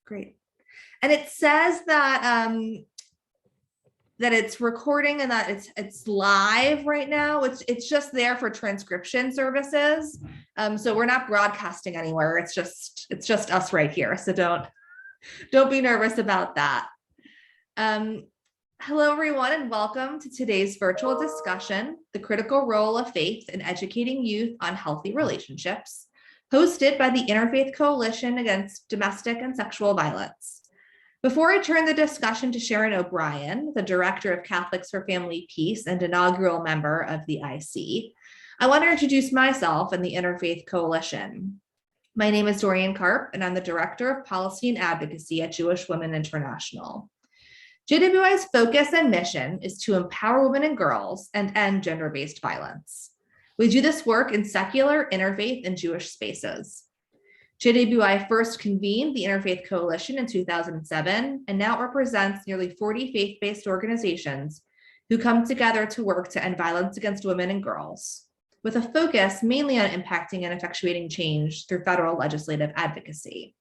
Great. And it says that that it's recording and that it's live right now. It's just there for transcription services. So we're not broadcasting anywhere. It's just us right here. So don't be nervous about that. Hello, everyone, and welcome to today's virtual discussion, The Critical Role of Faith in Educating Youth on Healthy Relationships, hosted by the Interfaith Coalition Against Domestic and Sexual Violence. Before I turn the discussion to Sharon O'Brien, the Director of Catholics for Family Peace and inaugural member of the IC, I want to introduce myself and the Interfaith Coalition. My name is Dorian Karp, and I'm the Director of Policy and Advocacy at Jewish Women International. JWI's focus and mission is to empower women and girls and end gender-based violence. We do this work in secular, interfaith, and Jewish spaces. JWI first convened the Interfaith Coalition in 2007 and now represents nearly 40 faith-based organizations who come together to work to end violence against women and girls, with a focus mainly on impacting and effectuating change through federal legislative advocacy.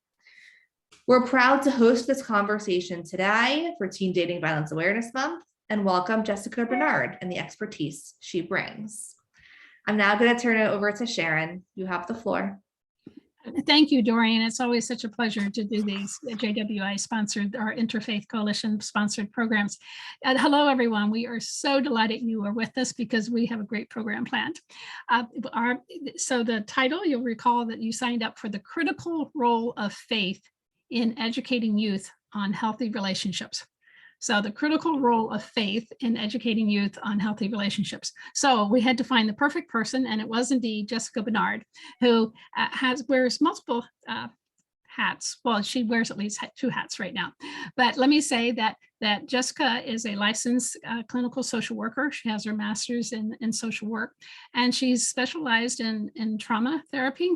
We're proud to host this conversation today for Teen Dating Violence Awareness Month and welcome Jessica Bernard and the expertise she brings. I'm now going to turn it over to Sharon. You have the floor. Thank you, Dorian. It's always such a pleasure to do these JWI sponsored, our Interfaith Coalition sponsored programs. Hello, everyone. We are so delighted you are with us because we have a great program planned. So the title, you'll recall that you signed up for The Critical Role of Faith in Educating Youth on Healthy Relationships. So the critical role of faith in educating youth on healthy relationships. So we had to find the perfect person, and it was indeed Jessica Bernard, who wears multiple hats. Well, she wears at least 2 hats right now. But let me say that Jessica is a licensed clinical social worker. She has her master's in social work, and she's specialized in trauma therapy.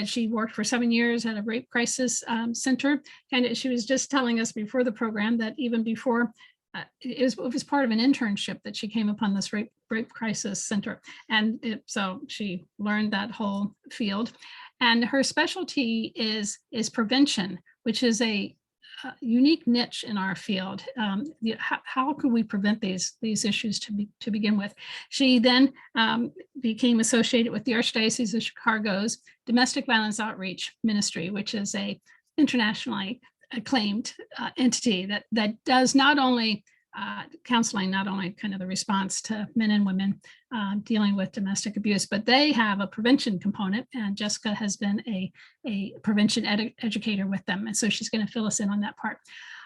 She worked for 7 years at a rape crisis center. And she was just telling us before the program that even before it was part of an internship that she came upon this rape crisis center. And so she learned that whole field. And her specialty is prevention, which is a unique niche in our field. How can we prevent these issues to begin with? She then became associated with the Archdiocese of Chicago's Domestic Violence Outreach Ministry, which is a internationally acclaimed entity that does not only counseling, not only kind of the response to men and women dealing with domestic abuse, but they have a prevention component, and Jessica has been a prevention educator with them, and so she's going to fill us in on that part.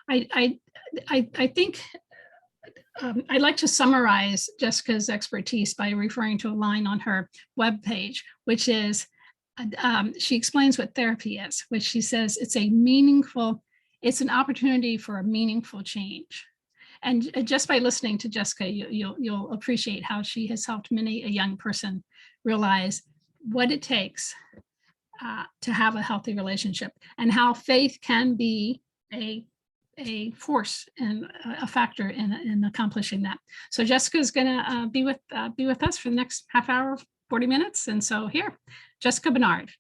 I think I'd like to summarize Jessica's expertise by referring to a line on her webpage, which is she explains what therapy is, which she says it's an opportunity for a meaningful change. And just by listening to Jessica, you'll appreciate how she has helped many a young person realize what it takes to have a healthy relationship, and how faith can be a force and a factor in accomplishing that. So Jessica is going to be with us for the next half hour, 40 minutes. And so here, Jessica Bernard.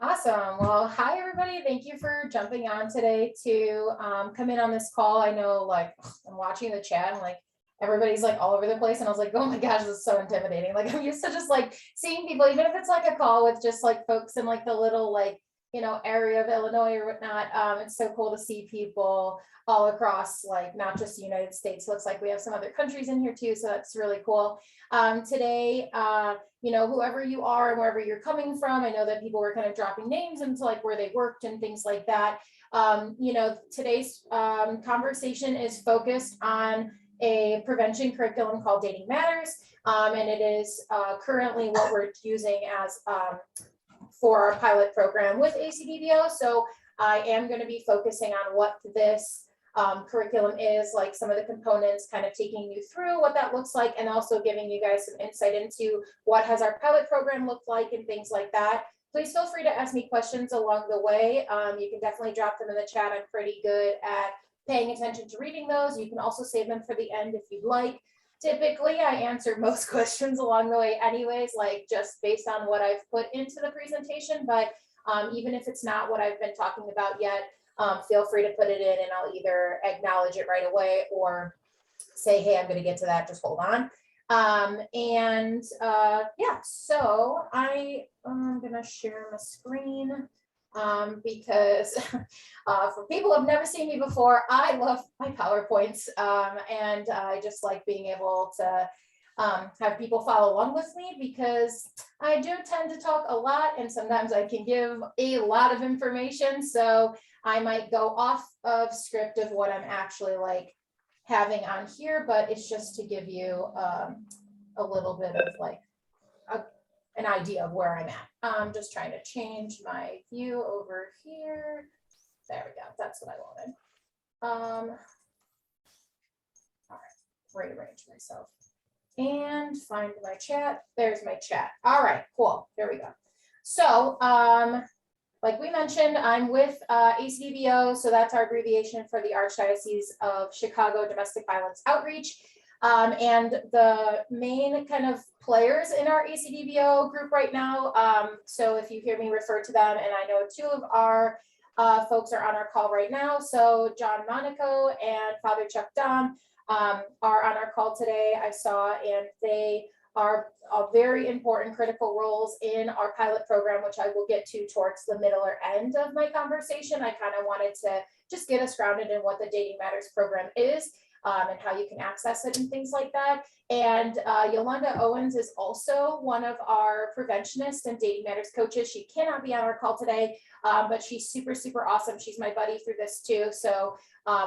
Awesome. Well, hi, everybody. Thank you for jumping on today to come in on this call. I know, like, I'm watching the chat and like everybody's like all over the place. And I was like, oh my gosh, this is so intimidating. Like, I'm used to just like seeing people, even if it's like a call with just like folks in like the little like, area of Illinois or whatnot. It's so cool to see people all across, like, not just the United States. Looks like we have some other countries in here too. So that's really cool. Today, whoever you are and wherever you're coming from, I know that people were kind of dropping names into like where they worked and things like that. Today's conversation is focused on a prevention curriculum called Dating Matters. And it is currently what we're using as for our pilot program with ACDVO. So I am going to be focusing on what this curriculum is, like some of the components, kind of taking you through what that looks like, and also giving you guys some insight into what has our pilot program looked like and things like that. Please feel free to ask me questions along the way. You can definitely drop them in the chat. I'm pretty good at paying attention to reading those. You can also save them for the end if you'd like. Typically, I answer most questions along the way anyways, like just based on what I've put into the presentation. But even if it's not what I've been talking about yet, feel free to put it in and I'll either acknowledge it right away or say, hey, I'm going to get to that, just hold on. Yeah, so I'm going to share my screen because for people who have never seen me before, I love my PowerPoints and I just like being able to have people follow along with me because I do tend to talk a lot and sometimes I can give a lot of information. So I might go off of script of what I'm actually like having on here, but it's just to give you a little bit of like an idea of where I'm at. I'm just trying to change my view over here. There we go. That's what I wanted. All right, rearrange myself and find my chat. There's my chat. All right, cool. There we go. So, like we mentioned, I'm with ACDVO, so that's our abbreviation for the Archdiocese of Chicago Domestic Violence Outreach. And the main kind of players in our ACDVO group right now, so if you hear me refer to them, and I know two of our folks are on our call right now, so John Monaco and Father Chuck Dom are on our call today, I saw, and they are very important critical roles in our pilot program, which I will get to towards the middle or end of my conversation. I kind of wanted to just get us grounded in what the Dating Matters program is and how you can access it and things like that. And Yolanda Owens is also one of our preventionists and Dating Matters coaches. She cannot be on our call today, but she's super, super awesome. She's my buddy through this too. So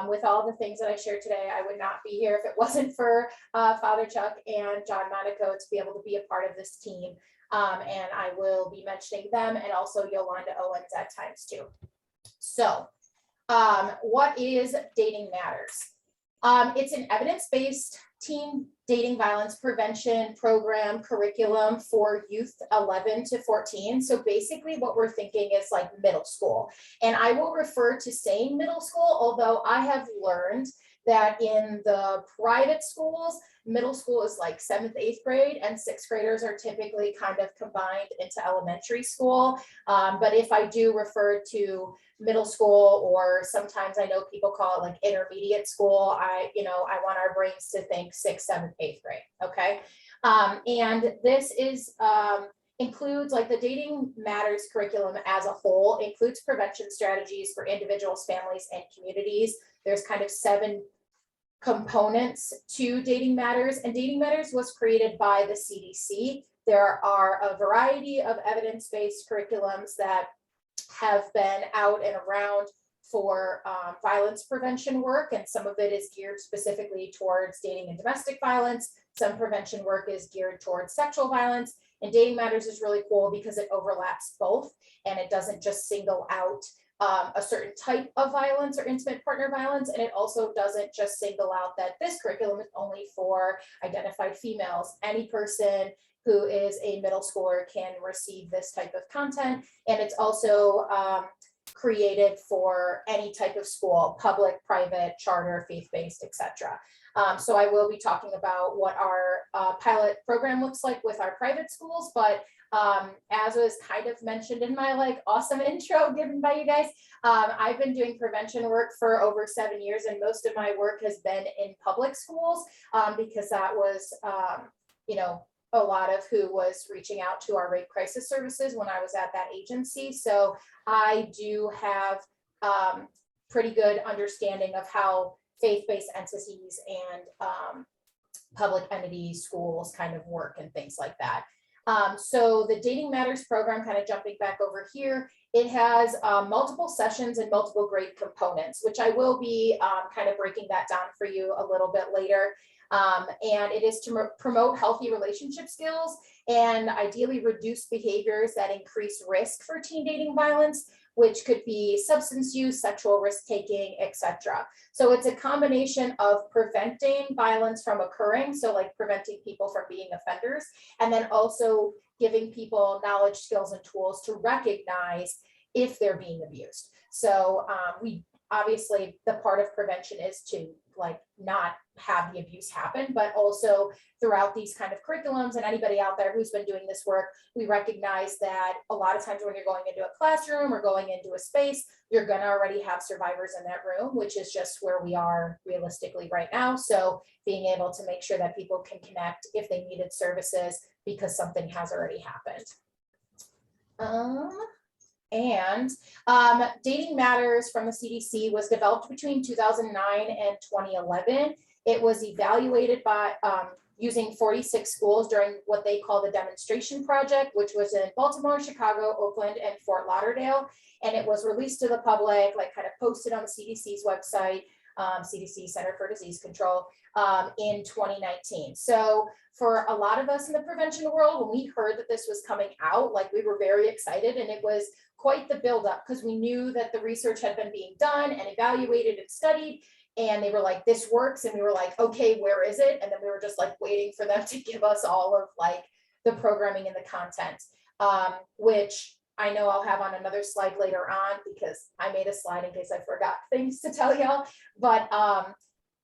with all the things that I shared today, I would not be here if it wasn't for Father Chuck and John Monaco to be able to be a part of this team. And I will be mentioning them and also Yolanda Owens at times too. So what is Dating Matters? It's an evidence-based teen dating violence prevention program curriculum for youth 11 to 14. So basically what we're thinking is like middle school. And I will refer to saying middle school, although I have learned that in the private schools, middle school is like 7th, 8th grade, and 6th graders are typically kind of combined into elementary school. But if I do refer to middle school, or sometimes I know people call it like intermediate school, I want our brains to think 6th, 7th, 8th grade, okay? And this is includes like the Dating Matters curriculum as a whole, includes prevention strategies for individuals, families, and communities. There's kind of 7 components to Dating Matters, and Dating Matters was created by the CDC. There are a variety of evidence-based curriculums that have been out and around for violence prevention work, and some of it is geared specifically towards dating and domestic violence. Some prevention work is geared towards sexual violence, and Dating Matters is really cool because it overlaps both, and it doesn't just single out a certain type of violence or intimate partner violence, and it also doesn't just single out that this curriculum is only for identified females. Any person who is a middle schooler can receive this type of content, and it's also created for any type of school, public, private, charter, faith-based, etc. So I will be talking about what our pilot program looks like with our private schools, but as was kind of mentioned in my like awesome intro given by you guys, I've been doing prevention work for over 7 years, and most of my work has been in public schools because that was, a lot of who was reaching out to our rape crisis services when I was at that agency. So I do have pretty good understanding of how faith-based entities and public entities, schools kind of work and things like that. So the Dating Matters program, kind of jumping back over here, it has multiple sessions and multiple grade components, which I will be kind of breaking that down for you a little bit later. And it is to promote healthy relationship skills and ideally reduce behaviors that increase risk for teen dating violence, which could be substance use, sexual risk-taking, etc. So it's a combination of preventing violence from occurring, so like preventing people from being offenders, and then also giving people knowledge, skills, and tools to recognize if they're being abused. So we obviously the part of prevention is to like not have the abuse happen, but also throughout these kind of curriculums, and anybody out there who's been doing this work, we recognize that a lot of times when you're going into a classroom or going into a space, you're going to already have survivors in that room, which is just where we are realistically right now. So being able to make sure that people can connect if they needed services because something has already happened. Dating Matters from the CDC was developed between 2009 and 2011. It was evaluated by using 46 schools during what they call the demonstration project, which was in Baltimore, Chicago, Oakland, and Fort Lauderdale. And it was released to the public, like kind of posted on the CDC's website, CDC Center for Disease Control, in 2019. So for a lot of us in the prevention world, when we heard that this was coming out, like we were very excited, and it was quite the buildup because we knew that the research had been being done and evaluated and studied, and they were like, this works. And we were like, okay, where is it? And then we were just like waiting for them to give us all of like the programming and the content, which I know I'll have on another slide later on because I made a slide in case I forgot things to tell y'all, but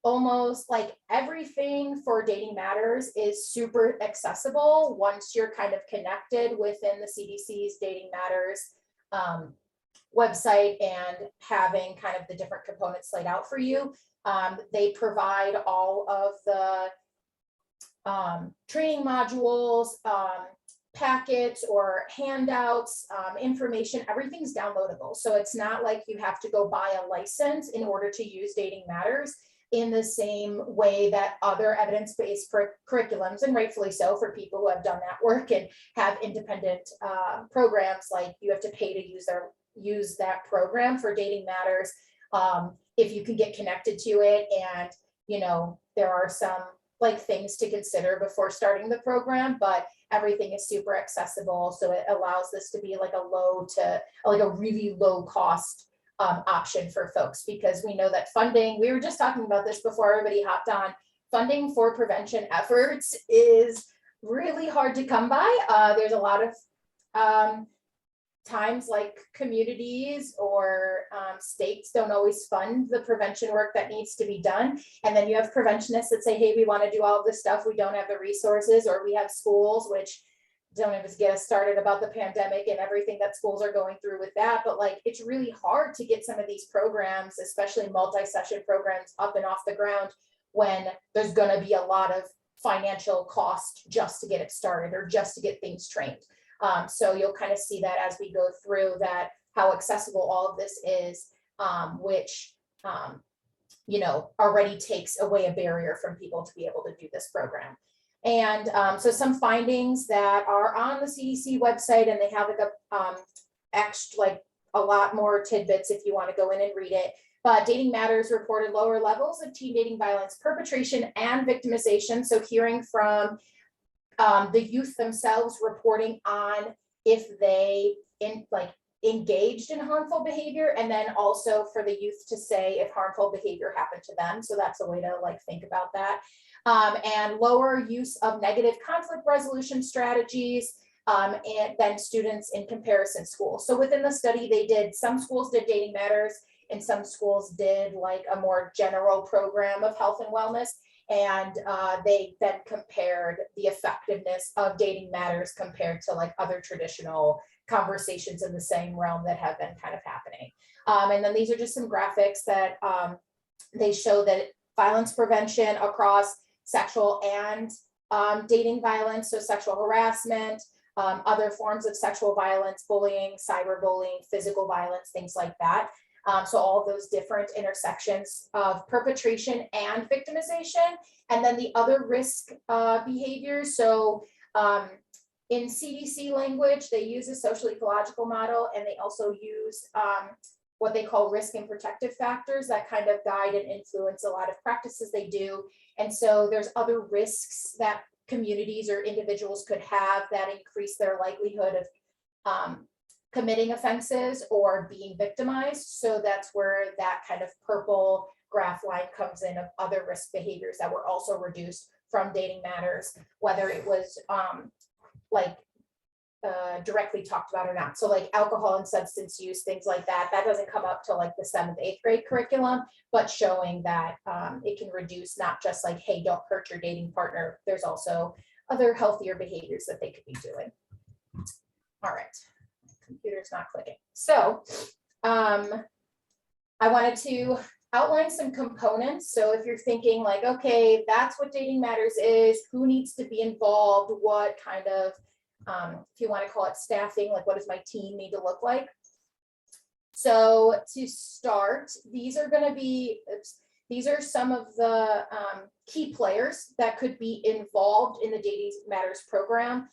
almost like everything for Dating Matters is super accessible once you're kind of connected within the CDC's Dating Matters website and having kind of the different components laid out for you. They provide all of the training modules, packets or handouts, information, everything's downloadable. So it's not like you have to go buy a license in order to use Dating Matters in the same way that other evidence-based curriculums, and rightfully so for people who have done that work and have independent programs, like you have to pay to use that program. For Dating Matters, if you can get connected to it, and you know, there are some like things to consider before starting the program, but everything is super accessible. So it allows this to be like a really low cost option for folks, because we know that funding, we were just talking about this before everybody hopped on, funding for prevention efforts is really hard to come by. There's a lot of times like communities or states don't always fund the prevention work that needs to be done. And then you have preventionists that say, hey, we want to do all of this stuff, we don't have the resources. Or we have schools, which don't even get us started about the pandemic and everything that schools are going through with that. But like, it's really hard to get some of these programs, especially multi-session programs, up and off the ground when there's going to be a lot of financial cost just to get it started or just to get things trained. So you'll kind of see that as we go through that, how accessible all of this is, which, you know, already takes away a barrier from people to be able to do this program. And so some findings that are on the CDC website, and they have like a lot more tidbits if you want to go in and read it. But Dating Matters reported lower levels of teen dating violence perpetration and victimization. So hearing from the youth themselves reporting on if they engaged in harmful behavior, and then also for the youth to say if harmful behavior happened to them. So that's a way to like think about that. And lower use of negative conflict resolution strategies and then students in comparison schools. So within the study, some schools did Dating Matters and some schools did like a more general program of health and wellness. And they then compared the effectiveness of Dating Matters compared to like other traditional conversations in the same realm that have been kind of happening. And then these are just some graphics that they show that violence prevention across sexual and dating violence, so sexual harassment, other forms of sexual violence, bullying, cyberbullying, physical violence, things like that. So all of those different intersections of perpetration and victimization, and then the other risk behaviors. So in CDC language, they use a social ecological model, and they also use what they call risk and protective factors that kind of guide and influence a lot of practices they do. And so there's other risks that communities or individuals could have that increase their likelihood of committing offenses or being victimized. So that's where that kind of purple graph line comes in of other risk behaviors that were also reduced from Dating Matters, whether it was like directly talked about or not. So like alcohol and substance use, things like that, that doesn't come up till like the 7th, 8th grade curriculum, but showing that it can reduce not just like, hey, don't hurt your dating partner. There's also other healthier behaviors that they could be doing. All right, computer's not clicking. So I wanted to outline some components. So if you're thinking like, okay, that's what Dating Matters is, who needs to be involved, what kind of, if you want to call it staffing, like what does my team need to look like? So to start, these are going to be, these are some of the key players that could be involved in the Dating Matters program.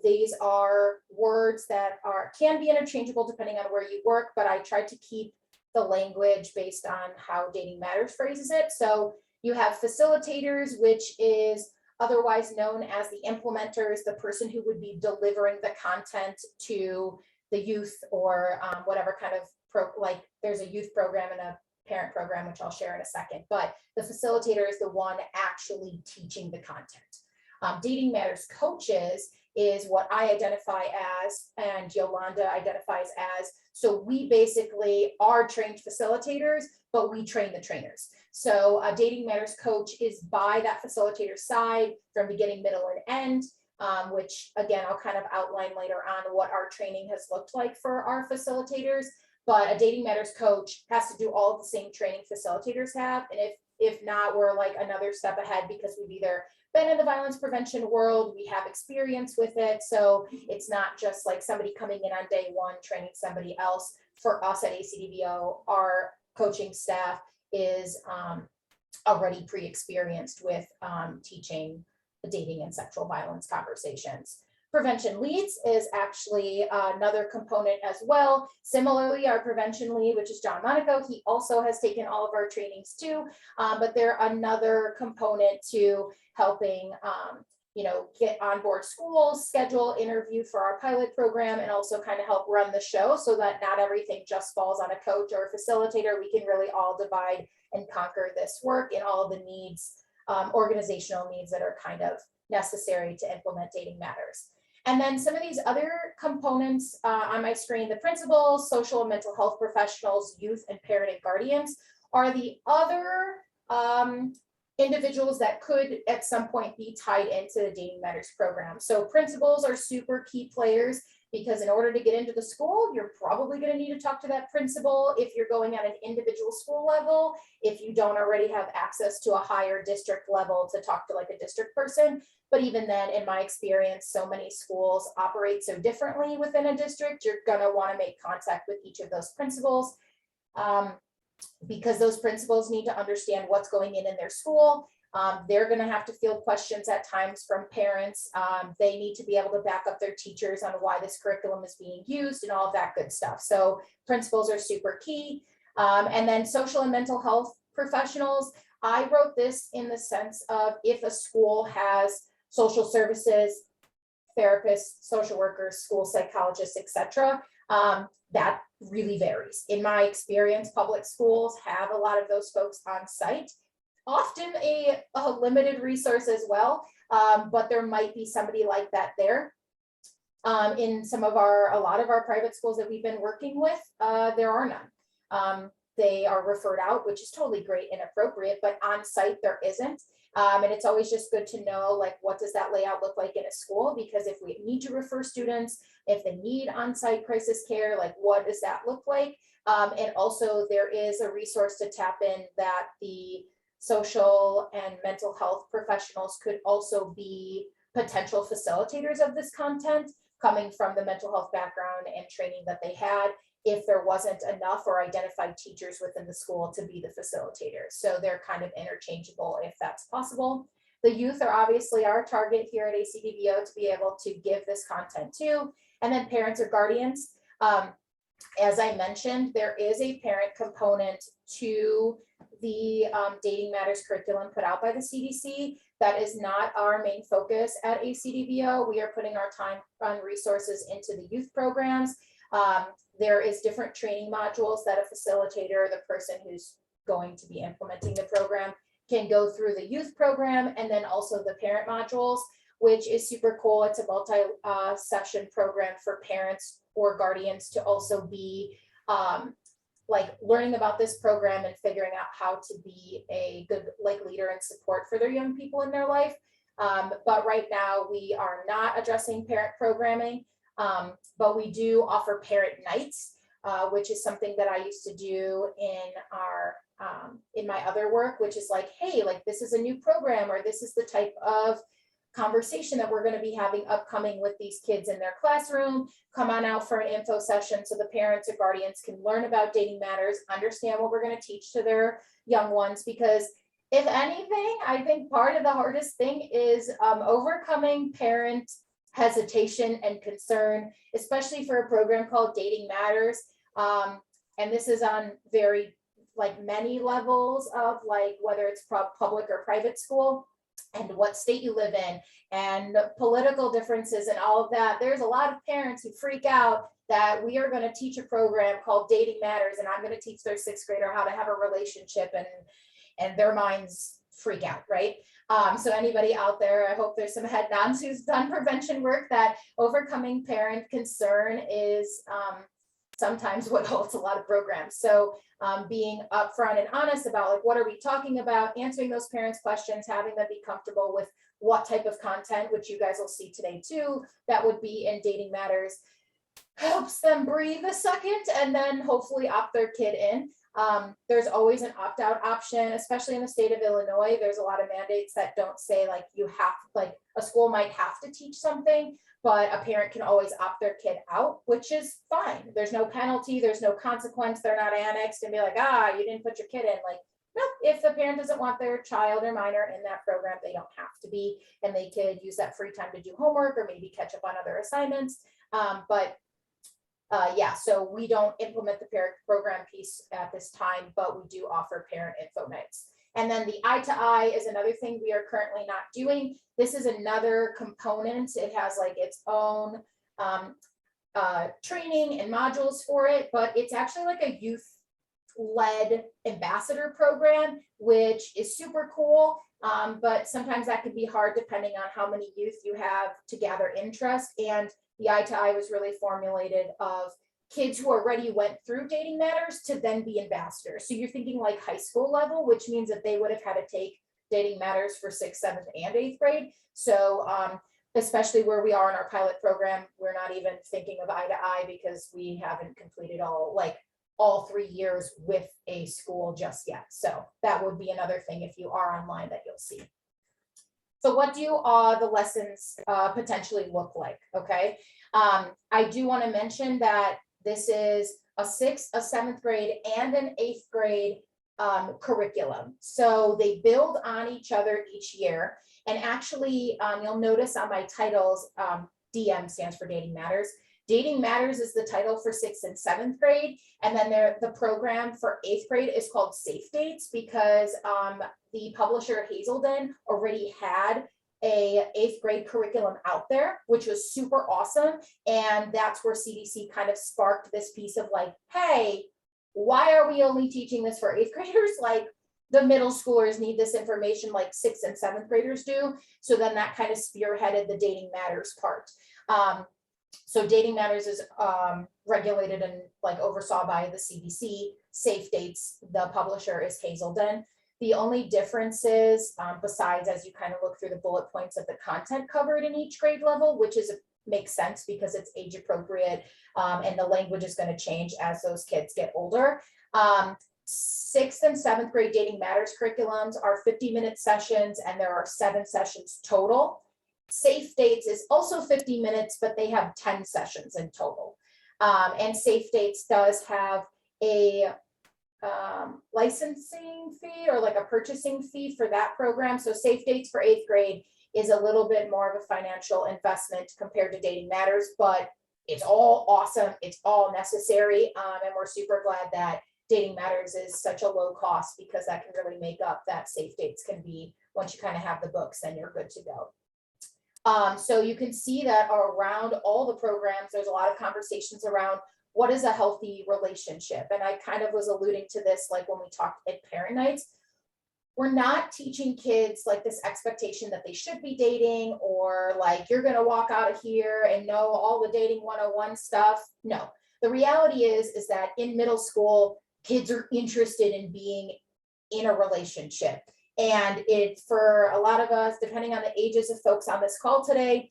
These are words that can be interchangeable depending on where you work, but I tried to keep the language based on how Dating Matters phrases it. So you have facilitators, which is otherwise known as the implementers, the person who would be delivering the content to the youth or whatever kind of like there's a youth program and a parent program, which I'll share in a second, but the facilitator is the one actually teaching the content. Dating Matters coaches is what I identify as, and Yolanda identifies as. So we basically are trained facilitators, but we train the trainers. So a Dating Matters coach is by that facilitator side from beginning, middle, and end, which again, I'll kind of outline later on what our training has looked like for our facilitators. But a Dating Matters coach has to do all of the same training facilitators have. And if not, we're like another step ahead because we've either been in the violence prevention world, we have experience with it. So it's not just like somebody coming in on day one, training somebody else. For us at ACDVO, our coaching staff is already pre-experienced with teaching the dating and sexual violence conversations. Prevention leads is actually another component as well. Similarly, our prevention lead, which is John Monaco, he also has taken all of our trainings too, but they're another component to helping get on board schools, schedule interview for our pilot program, and also kind of help run the show so that not everything just falls on a coach or a facilitator. We can really all divide and conquer this work and all of the needs, organizational needs that are kind of necessary to implement Dating Matters. And then some of these other components on my screen, the principals, social and mental health professionals, youth and parent and guardians are the other individuals that could at some point be tied into the Dating Matters program. So principals are super key players because in order to get into the school, you're probably going to need to talk to that principal if you're going at an individual school level, if you don't already have access to a higher district level to talk to like a district person. But even then, in my experience, so many schools operate so differently within a district, you're going to want to make contact with each of those principals because those principals need to understand what's going in their school. They're going to have to field questions at times from parents. They need to be able to back up their teachers on why this curriculum is being used and all of that good stuff. So principals are super key. And then social and mental health professionals. I wrote this in the sense of if a school has social services, therapists, social workers, school psychologists, etc. That really varies. In my experience, public schools have a lot of those folks on site. Often a limited resource as well, but there might be somebody like that there. In a lot of our private schools that we've been working with, there are none. They are referred out, which is totally great and appropriate, but on site there isn't. And it's always just good to know, like, what does that layout look like in a school? Because if we need to refer students, if they need on-site crisis care, like, what does that look like? And also there is a resource to tap in that the social and mental health professionals could also be potential facilitators of this content, coming from the mental health background and training that they had, if there wasn't enough or identified teachers within the school to be the facilitators. So they're kind of interchangeable if that's possible. The youth are obviously our target here at ACDVO to be able to give this content to, and then parents or guardians. As I mentioned, there is a parent component to the Dating Matters curriculum put out by the CDC. That is not our main focus at ACDVO. We are putting our time on resources into the youth programs. There is different training modules that a facilitator, the person who's going to be implementing the program, can go through the youth program and then also the parent modules. which is super cool. It's a multi-session program for parents or guardians to also be like learning about this program and figuring out how to be a good like leader and support for their young people in their life. But right now we are not addressing parent programming, but we do offer parent nights, which is something that I used to do in our in my other work, which is like, hey, like this is a new program, or this is the type of conversation that we're going to be having upcoming with these kids in their classroom. Come on out for an info session so the parents or guardians can learn about dating matters, understand what we're going to teach to their young ones. Because if anything, I think part of the hardest thing is overcoming parent hesitation and concern, especially for a program called Dating Matters. And this is on very like many levels of like whether it's public or private school, and what state you live in, and political differences and all of that. There's a lot of parents who freak out that we are going to teach a program called Dating Matters, and I'm going to teach their 6th grader how to have a relationship, and their minds freak out, right? So anybody out there, I hope there's some head nods who's done prevention work, that overcoming parent concern is sometimes what holds a lot of programs. So being upfront and honest about like, what are we talking about, answering those parents' questions, having them be comfortable with what type of content, which you guys will see today too, that would be in Dating Matters, helps them breathe a second and then hopefully opt their kid in. There's always an opt-out option, especially in the state of Illinois. There's a lot of mandates that don't say like you have, like a school might have to teach something, but a parent can always opt their kid out, which is fine. There's no penalty, there's no consequence. They're not annexed and be like, you didn't put your kid in. Like, no, if the parent doesn't want their child or minor in that program, they don't have to be, and they could use that free time to do homework or maybe catch up on other assignments. Yeah, so we don't implement the parent program piece at this time, but we do offer parent info nights. And then the eye to eye is another thing we are currently not doing. This is another component. It has like its own training and modules for it, but it's actually like a youth-led ambassador program, which is super cool. But sometimes that can be hard depending on how many youth you have to gather interest. And the eye to eye was really formulated of kids who already went through Dating Matters to then be ambassadors. So you're thinking like high school level, which means that they would have had to take Dating Matters for 6th, 7th, and 8th grade. So especially where we are in our pilot program, we're not even thinking of eye to eye because we haven't completed all 3 years with a school just yet. So that would be another thing if you are online that you'll see. So what do the lessons potentially look like? Okay, I do want to mention that this is a 6th, a 7th grade, and an 8th grade curriculum. So they build on each other each year. And actually, you'll notice on my titles, DM stands for Dating Matters. Dating Matters is the title for 6th and 7th grade. And then the program for 8th grade is called Safe Dates because the publisher Hazelden already had a 8th grade curriculum out there, which was super awesome. And that's where CDC kind of sparked this piece of like, hey, why are we only teaching this for 8th graders? Like the middle schoolers need this information like 6th and 7th graders do. So then that kind of spearheaded the Dating Matters part. So Dating Matters is regulated and like oversaw by the CDC. Safe Dates, the publisher is Hazelden. The only difference is, besides as you kind of look through the bullet points of the content covered in each grade level, which makes sense because it's age appropriate and the language is going to change as those kids get older. 6th and 7th grade Dating Matters curriculums are 50-minute sessions, and there are 7 sessions total. Safe Dates is also 50 minutes, but they have 10 sessions in total. And Safe Dates does have a licensing fee or like a purchasing fee for that program. So Safe Dates for 8th grade is a little bit more of a financial investment compared to Dating Matters, but it's all awesome. It's all necessary. And we're super glad that Dating Matters is such a low cost because that can really make up that Safe Dates can be. Once you kind of have the books, then you're good to go. So you can see that around all the programs, there's a lot of conversations around what is a healthy relationship. And I kind of was alluding to this like when we talked at parent nights. we're not teaching kids like this expectation that they should be dating, or like you're going to walk out of here and know all the dating 101 stuff. No, the reality is that in middle school, kids are interested in being in a relationship. And it's for a lot of us, depending on the ages of folks on this call today,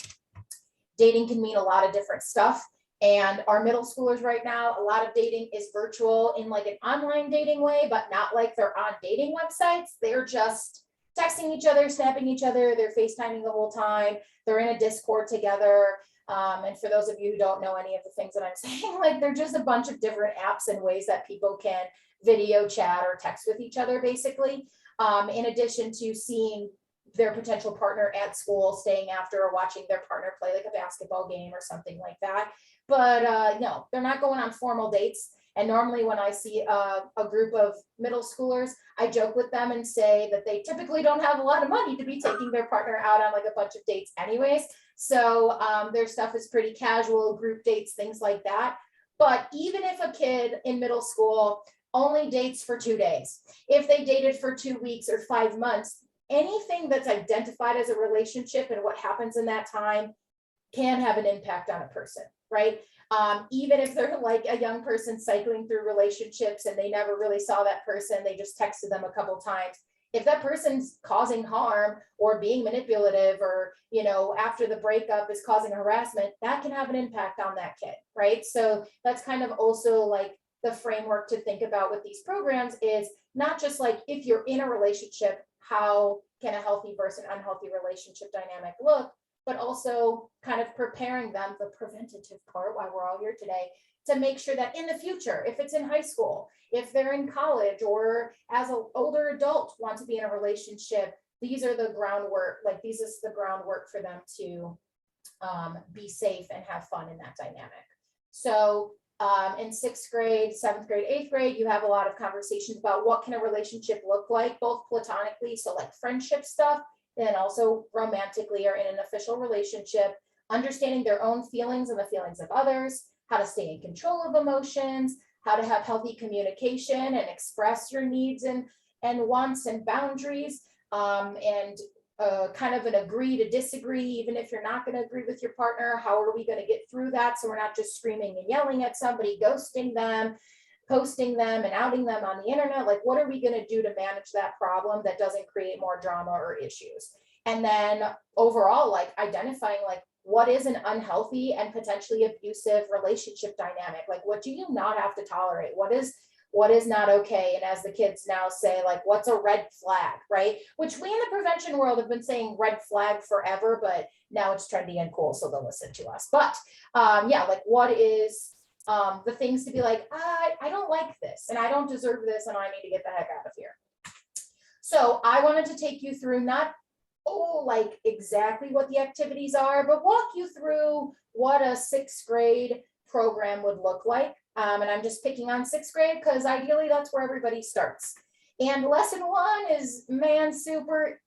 dating can mean a lot of different stuff. And our middle schoolers right now, a lot of dating is virtual in like an online dating way, but not like they're on dating websites. They're just texting each other, snapping each other. They're FaceTiming the whole time. They're in a Discord together. And for those of you who don't know any of the things that I'm saying, like they're just a bunch of different apps and ways that people can video chat or text with each other, basically. In addition to seeing their potential partner at school, staying after, or watching their partner play like a basketball game or something like that. But no, they're not going on formal dates. And normally when I see a group of middle schoolers, I joke with them and say that they typically don't have a lot of money to be taking their partner out on like a bunch of dates anyways. So their stuff is pretty casual, group dates, things like that. But even if a kid in middle school only dates for 2 days, if they dated for 2 weeks or 5 months, anything that's identified as a relationship and what happens in that time can have an impact on a person, right? Even if they're like a young person cycling through relationships and they never really saw that person, they just texted them a couple times. If that person's causing harm or being manipulative, or, you know, after the breakup is causing harassment, that can have an impact on that kid, right? So that's kind of also like the framework to think about with these programs, is not just like if you're in a relationship, how can a healthy versus unhealthy relationship dynamic look, but also kind of preparing them, the preventative part, why we're all here today, to make sure that in the future, if it's in high school, if they're in college, or as an older adult want to be in a relationship, these are the groundwork, like this is the groundwork for them to be safe and have fun in that dynamic. So in 6th grade, 7th grade, 8th grade, you have a lot of conversations about what can a relationship look like, both platonically, so like friendship stuff, and also romantically or in an official relationship, understanding their own feelings and the feelings of others, how to stay in control of emotions, how to have healthy communication and express your needs and wants and boundaries, and kind of an agree to disagree, even if you're not going to agree with your partner. How are we going to get through that so we're not just screaming and yelling at somebody, ghosting them, posting them and outing them on the internet? Like, what are we going to do to manage that problem that doesn't create more drama or issues? And then overall, like identifying like what is an unhealthy and potentially abusive relationship dynamic? Like, what do you not have to tolerate? What is not okay? And as the kids now say, like, what's a red flag, right? Which we in the prevention world have been saying red flag forever, but now it's trendy and cool, so they'll listen to us. But yeah, like what is the things to be like, I don't like this and I don't deserve this and I need to get the heck out of here. So I wanted to take you through not like exactly what the activities are, but walk you through what a 6th grade program would look like. And I'm just picking on 6th grade because ideally that's where everybody starts. And lesson 1 is, man, super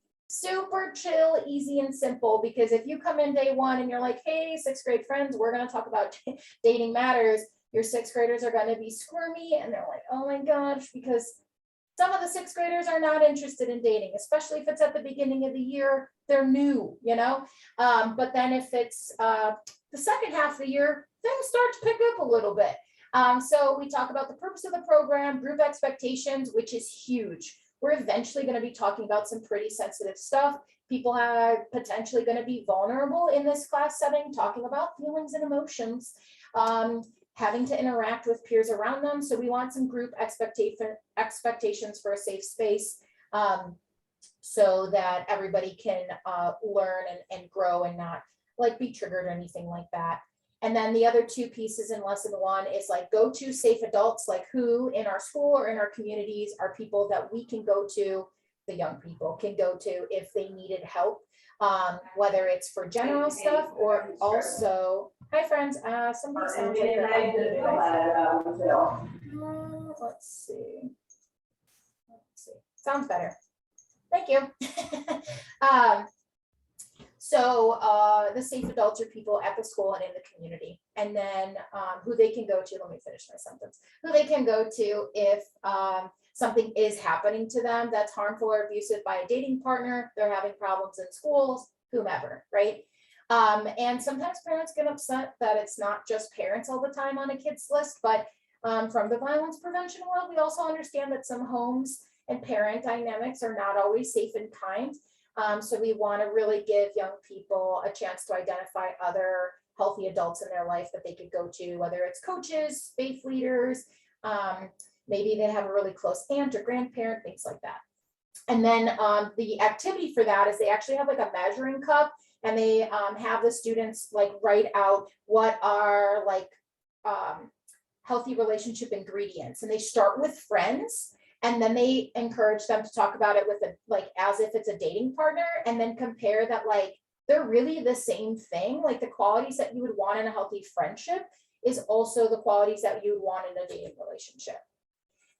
chill, easy and simple, because if you come in day 1 and you're like, hey, 6th grade friends, we're going to talk about dating matters, your 6th graders are going to be squirmy and they're like, oh my gosh, because some of the 6th graders are not interested in dating, especially if it's at the beginning of the year, they're new, you know. But then if it's the second half of the year, things start to pick up a little bit. So we talk about the purpose of the program, group expectations, which is huge. We're eventually going to be talking about some pretty sensitive stuff. People are potentially going to be vulnerable in this class setting, talking about feelings and emotions, having to interact with peers around them. So we want some group expectations for a safe space, so that everybody can learn and grow and not like be triggered or anything like that. And then the other 2 pieces in lesson 1 is like go to safe adults, like who in our school or in our communities are people that we can go to, the young people can go to if they needed help, whether it's for general stuff or also, hi friends, somebody sounds like they're unmuted. Let's see. Sounds better. Thank you. So the safe adults are people at the school and in the community, and then who they can go to, let me finish my sentence, who they can go to if something is happening to them that's harmful or abusive by a dating partner, they're having problems in schools, whomever, right? And sometimes parents get upset that it's not just parents all the time on a kid's list, but from the violence prevention world, we also understand that some homes and parent dynamics are not always safe and kind. So we want to really give young people a chance to identify other healthy adults in their life that they could go to, whether it's coaches, faith leaders, maybe they have a really close aunt or grandparent, things like that. And then the activity for that is they actually have like a measuring cup, and they have the students like write out what are like healthy relationship ingredients, and they start with friends. And then they encourage them to talk about it with a, like, as if it's a dating partner, and then compare that, like, they're really the same thing. Like the qualities that you would want in a healthy friendship is also the qualities that you would want in a dating relationship.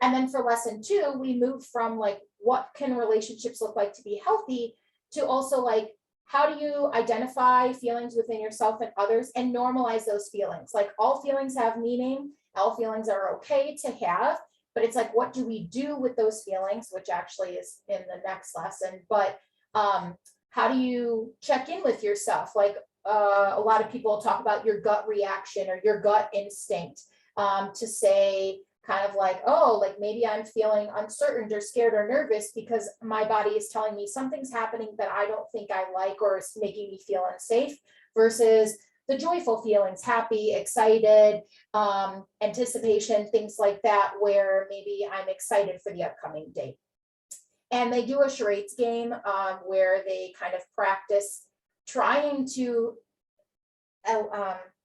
And then for lesson 2, we move from like, what can relationships look like to be healthy, to also like, how do you identify feelings within yourself and others and normalize those feelings? Like all feelings have meaning, all feelings are okay to have. But it's like, what do we do with those feelings, which actually is in the next lesson. But how do you check in with yourself? Like a lot of people talk about your gut reaction or your gut instinct to say kind of like, oh, like maybe I'm feeling uncertain or scared or nervous because my body is telling me something's happening that I don't think I like or is making me feel unsafe, versus the joyful feelings, happy, excited, anticipation, things like that, where maybe I'm excited for the upcoming date. And they do a charades game where they kind of practice trying to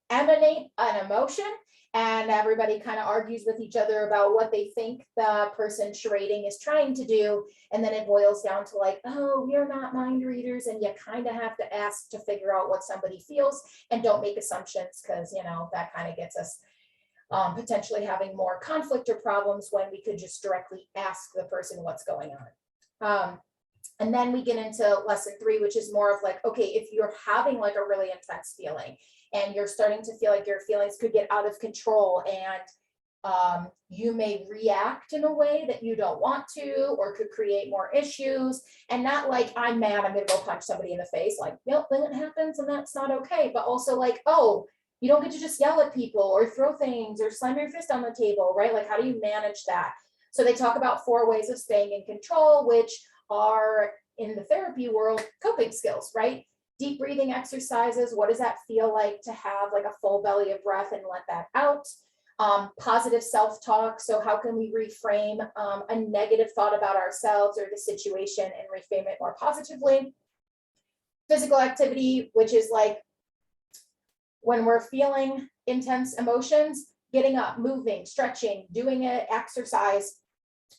emanate an emotion, and everybody kind of argues with each other about what they think the person charading is trying to do. And then it boils down to like, oh, we're not mind readers, and you kind of have to ask to figure out what somebody feels, and don't make assumptions, because, you know, that kind of gets us potentially having more conflict or problems when we could just directly ask the person what's going on. And then we get into lesson 3, which is more of like, okay, if you're having like a really intense feeling and you're starting to feel like your feelings could get out of control, and you may react in a way that you don't want to, or could create more issues. And not like, I'm mad, I'm gonna go punch somebody in the face, like, yep, then it happens and that's not okay. But also like, oh, you don't get to just yell at people or throw things or slam your fist on the table, right? Like, how do you manage that? So they talk about 4 ways of staying in control, which are in the therapy world coping skills, right? Deep breathing exercises. What does that feel like to have like a full belly of breath and let that out? Positive self-talk. So how can we reframe a negative thought about ourselves or the situation and reframe it more positively? Physical activity, which is like when we're feeling intense emotions, getting up, moving, stretching, doing an exercise,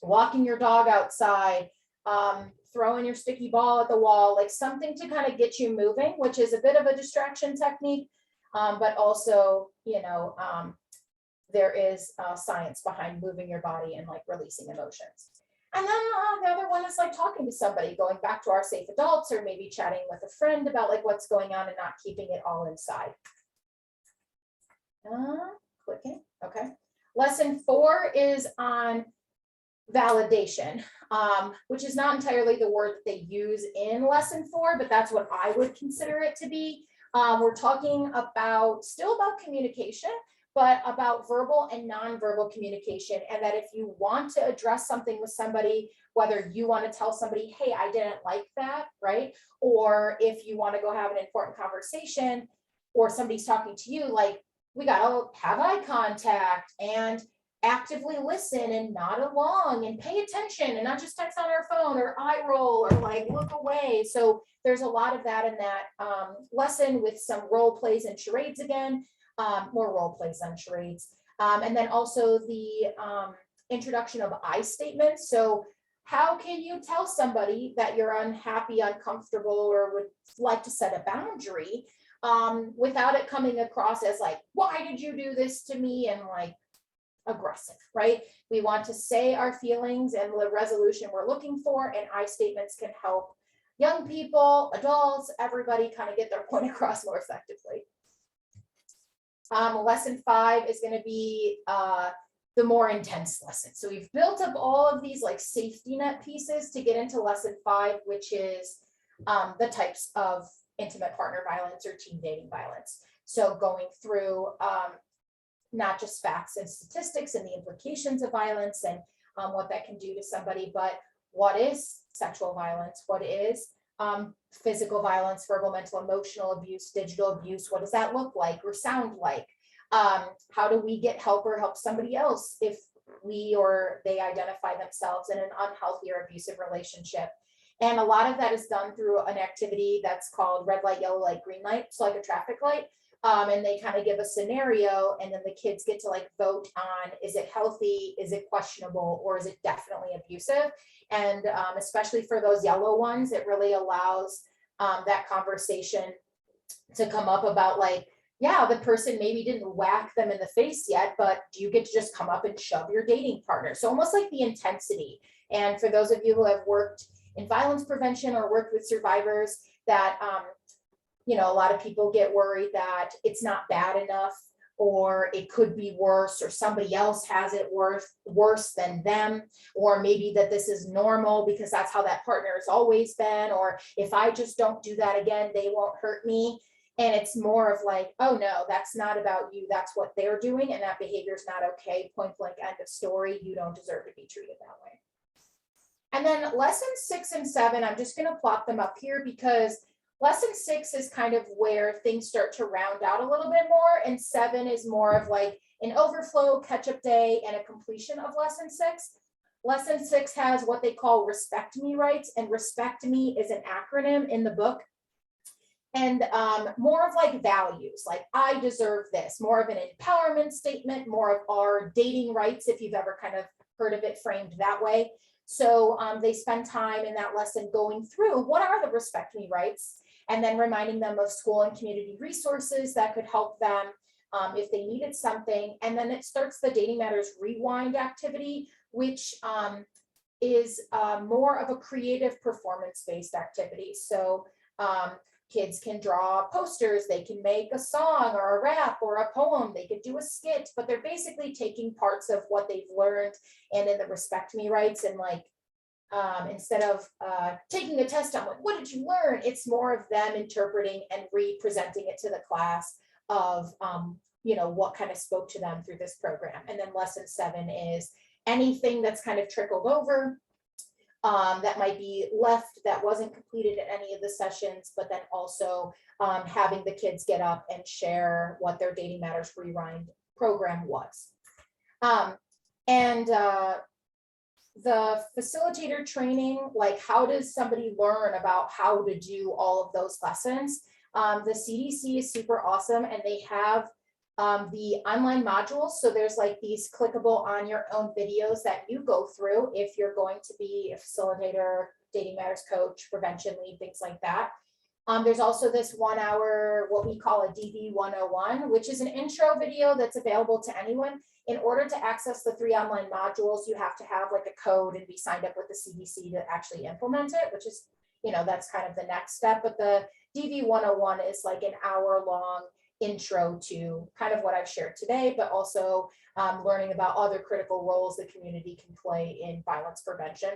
walking your dog outside, throwing your sticky ball at the wall, like something to kind of get you moving, which is a bit of a distraction technique, but also, you know, there is science behind moving your body and like releasing emotions. And then the other one is like talking to somebody, going back to our safe adults, or maybe chatting with a friend about like what's going on and not keeping it all inside. Clicking, okay. Lesson 4 is on validation, which is not entirely the word that they use in lesson 4, but that's what I would consider it to be. We're talking about, still about communication, but about verbal and nonverbal communication. And that if you want to address something with somebody, whether you want to tell somebody, hey, I didn't like that, right? Or if you want to go have an important conversation, or somebody's talking to you, like, we got to have eye contact and actively listen and nod along and pay attention, and not just text on our phone or eye roll or like look away. So there's a lot of that in that lesson, with some role plays and charades again, more role plays than charades. And then also the introduction of I statements. So how can you tell somebody that you're unhappy, uncomfortable, or would like to set a boundary without it coming across as like, why did you do this to me? And like aggressive, right? We want to say our feelings and the resolution we're looking for, and I statements can help young people, adults, everybody kind of get their point across more effectively. Lesson 5 is going to be the more intense lesson. So we've built up all of these like safety net pieces to get into lesson 5, which is the types of intimate partner violence or teen dating violence. So going through not just facts and statistics and the implications of violence and what that can do to somebody, but what is sexual violence? What is physical violence, verbal, mental, emotional abuse, digital abuse? What does that look like or sound like? How do we get help or help somebody else if we or they identify themselves in an unhealthy or abusive relationship? And a lot of that is done through an activity that's called red light, yellow light, green light. So like a traffic light. And they kind of give a scenario and then the kids get to like vote on, is it healthy? Is it questionable? Or is it definitely abusive? And especially for those yellow ones, it really allows that conversation to come up about like, yeah, the person maybe didn't whack them in the face yet, but do you get to just come up and shove your dating partner? So almost like the intensity. And for those of you who have worked in violence prevention or worked with survivors, that you know, a lot of people get worried that it's not bad enough, or it could be worse, or somebody else has it worse than them, or maybe that this is normal because that's how that partner has always been, or if I just don't do that again, they won't hurt me. And it's more of like, oh no, that's not about you, that's what they're doing, and that behavior is not okay, point blank, end of story, you don't deserve to be treated that way. And then lessons 6 and 7, I'm just going to plot them up here because lesson 6 is kind of where things start to round out a little bit more, and 7 is more of like an overflow, catch-up day, and a completion of lesson 6. Lesson 6 has what they call respect me rights, and respect me is an acronym in the book. And more of like values, like I deserve this, more of an empowerment statement, more of our dating rights, if you've ever kind of heard of it framed that way. So they spend time in that lesson going through what are the respect me rights, and then reminding them of school and community resources that could help them if they needed something. And then it starts the Dating Matters Rewind activity, which is more of a creative performance-based activity. So kids can draw posters, they can make a song or a rap or a poem, they could do a skit, but they're basically taking parts of what they've learned and in the respect me rights, and like instead of taking a test on like, what did you learn, it's more of them interpreting and re-presenting it to the class of you know, what kind of spoke to them through this program. And then lesson 7 is anything that's kind of trickled over that might be left that wasn't completed in any of the sessions, but then also having the kids get up and share what their Dating Matters Rewind program was. The facilitator training, like how does somebody learn about how to do all of those lessons? The CDC is super awesome, and they have the online modules. So there's like these clickable on your own videos that you go through if you're going to be a facilitator, dating matters coach, prevention lead, things like that. There's also this 1 hour, what we call a DV 101, which is an intro video that's available to anyone. In order to access the 3 online modules, you have to have like a code and be signed up with the CDC to actually implement it, which is, you know, that's kind of the next step. But the DV 101 is like an hour-long intro to kind of what I've shared today, but also learning about other critical roles the community can play in violence prevention.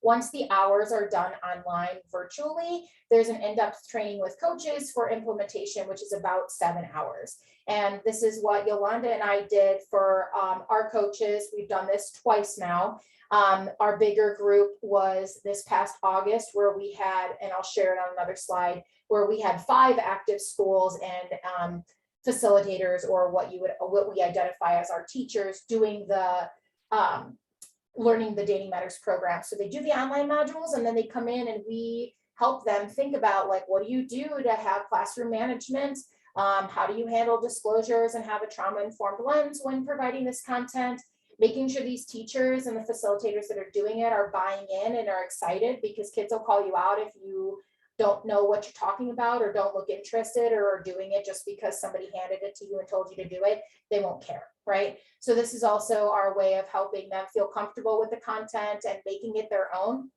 Once the hours are done online virtually, there's an in-depth training with coaches for implementation, which is about 7 hours. And this is what Yolanda and I did for our coaches. We've done this twice now. Our bigger group was this past August, where we had, and I'll share it on another slide, where we had 5 active schools and facilitators, or what we identify as our teachers, doing the learning the Dating Matters program. So they do the online modules, and then they come in and we help them think about like, what do you do to have classroom management? How do you handle disclosures and have a trauma-informed lens when providing this content? Making sure these teachers and the facilitators that are doing it are buying in and are excited, because kids will call you out if you don't know what you're talking about or don't look interested or are doing it just because somebody handed it to you and told you to do it. They won't care, right? So this is also our way of helping them feel comfortable with the content and making it their own.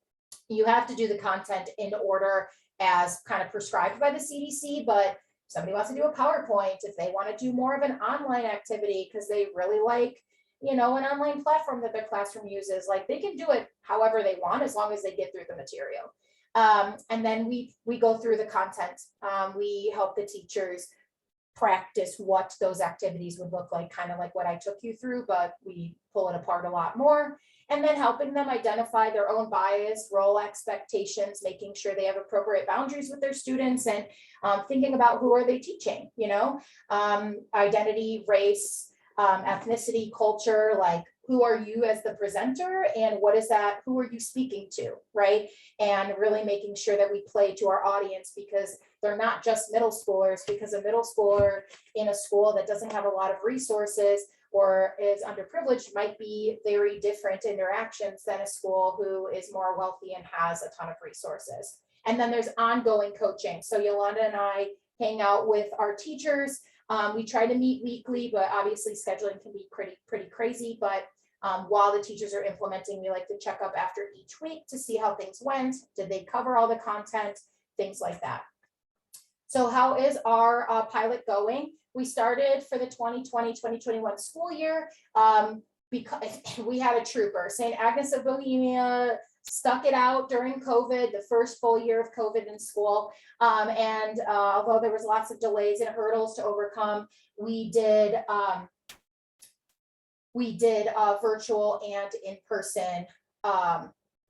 you have to do the content in order as kind of prescribed by the CDC, but if somebody wants to do a PowerPoint, if they want to do more of an online activity because they really like, you know, an online platform that their classroom uses, like they can do it however they want as long as they get through the material. And then we go through the content. We help the teachers practice what those activities would look like, kind of like what I took you through, but we pull it apart a lot more. And then helping them identify their own bias, role expectations, making sure they have appropriate boundaries with their students, and thinking about who are they teaching, you know, identity, race, ethnicity, culture, like who are you as the presenter and what is that, who are you speaking to, right? And really making sure that we play to our audience, because they're not just middle schoolers, because a middle schooler in a school that doesn't have a lot of resources or is underprivileged might be very different interactions than a school who is more wealthy and has a ton of resources. And then there's ongoing coaching. So Yolanda and I hang out with our teachers. We try to meet weekly, but obviously scheduling can be pretty crazy. But while the teachers are implementing, we like to check up after each week to see how things went. Did they cover all the content? Things like that. So how is our pilot going? We started for the 2020-2021 school year because we had a trooper. St. Agnes of Bohemia stuck it out during COVID, the first full year of COVID in school. And although there was lots of delays and hurdles to overcome, we did virtual and in-person.